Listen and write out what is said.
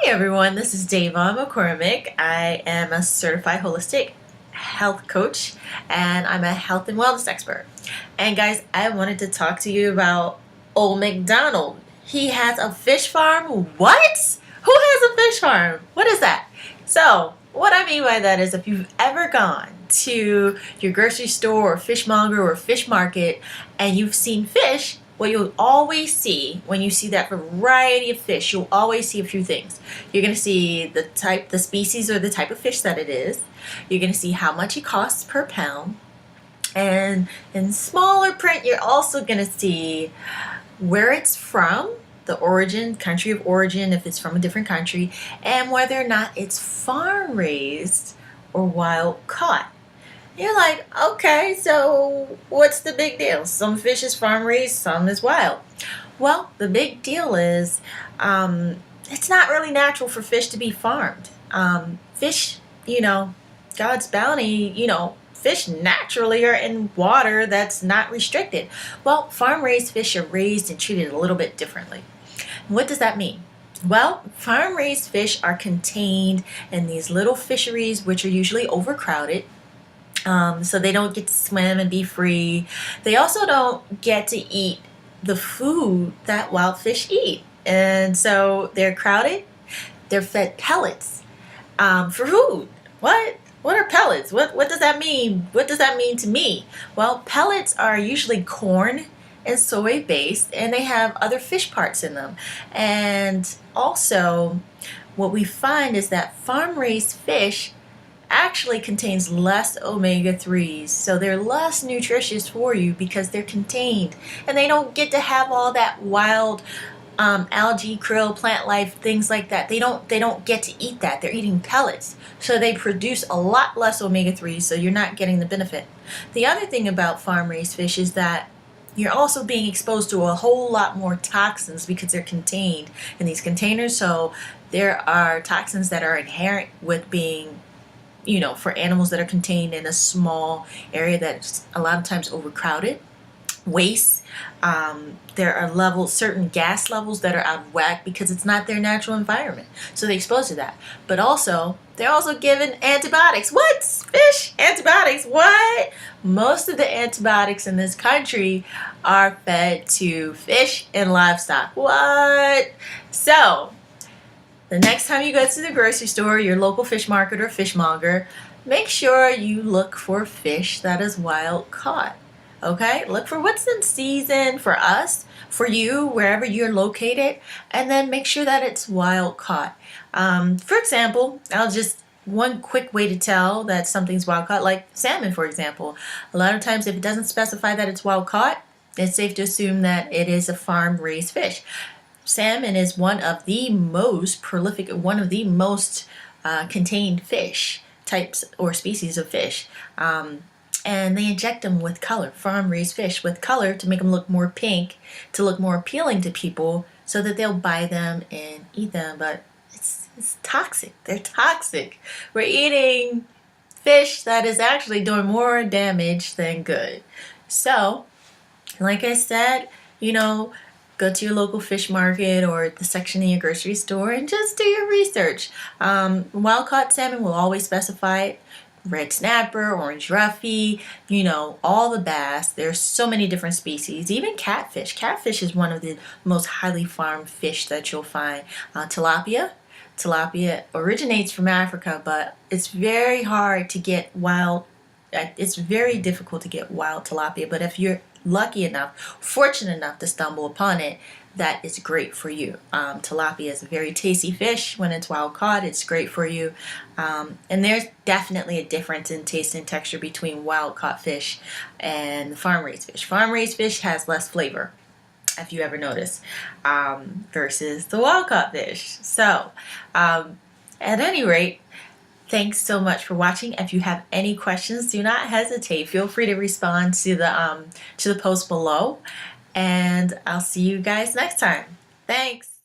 Everyone, this is Davon McCormick. I am a certified holistic health coach and I'm a health and wellness expert. And guys, I wanted to talk to you about Old MacDonald. He has a fish farm. What? Who has a fish farm? What is that? So, what I mean by that is if you've ever gone to your grocery store or fishmonger or fish market and you've seen fish, what you'll always see when you see that variety of fish, you'll always see a few things. You're going to see the type, the species or the type of fish that it is. You're going to see how much it costs per pound. And in smaller print, you're also going to see where it's from, the origin, country of origin, if it's from a different country, and whether or not it's farm raised or wild caught. You're like, okay, so what's the big deal? Some fish is farm raised, some is wild. Well, the big deal is it's not really natural for fish to be farmed. Fish, God's bounty, fish naturally are in water that's not restricted. Well, farm raised fish are raised and treated a little bit differently. What does that mean? Well, farm raised fish are contained in these little fisheries, which are usually overcrowded. So they don't get to swim and be free. They also don't get to eat the food that wild fish eat. And so they're crowded. They're fed pellets for food. What? What are pellets? What does that mean? What does that mean to me? Well, pellets are usually corn and soy based, and they have other fish parts in them. And also, what we find is that farm raised fish actually contains less omega-3s, so they're less nutritious for you because they're contained and they don't get to have all that wild algae, krill, plant life, things like that. They don't get to eat that. They're eating pellets, so they produce a lot less omega-3s, so you're not getting the benefit. The other thing about farm raised fish is that you're also being exposed to a whole lot more toxins because they're contained in these containers. So there are toxins that are inherent with being for animals that are contained in a small area that's a lot of times overcrowded. Waste. There are certain gas levels that are out of whack because it's not their natural environment. So they're exposed to that. But also, they're also given antibiotics. What? Fish? Antibiotics? What? Most of the antibiotics in this country are fed to fish and livestock. What? So, the next time you go to the grocery store, your local fish market or fishmonger, make sure you look for fish that is wild caught. Okay? Look for what's in season for us, for you, wherever you're located, and then make sure that it's wild caught. For example, one quick way to tell that something's wild caught, like salmon, for example. A lot of times, if it doesn't specify that it's wild caught, it's safe to assume that it is a farm raised fish. Salmon is one of the most prolific, one of the most contained fish types or species of fish. And they inject them with color, farm-raised fish with color to make them look more pink, to look more appealing to people so that they'll buy them and eat them. But it's toxic. They're toxic. We're eating fish that is actually doing more damage than good. So, like I said, go to your local fish market or the section in your grocery store and just do your research. Wild-caught salmon will always specify it. Red snapper, orange roughy, all the bass. There's so many different species. Even catfish. Catfish is one of the most highly farmed fish that you'll find. Tilapia. Tilapia originates from Africa, but it's very hard to get it's very difficult to get wild tilapia, but if you're lucky enough, fortunate enough to stumble upon it, that is great for you. Tilapia is a very tasty fish when it's wild caught. It's great for you. And there's definitely a difference in taste and texture between wild caught fish and farm raised fish. Farm raised fish has less flavor, if you ever notice, versus the wild caught fish. So, at any rate, thanks so much for watching. If you have any questions, do not hesitate. Feel free to respond to the post below, and I'll see you guys next time. Thanks.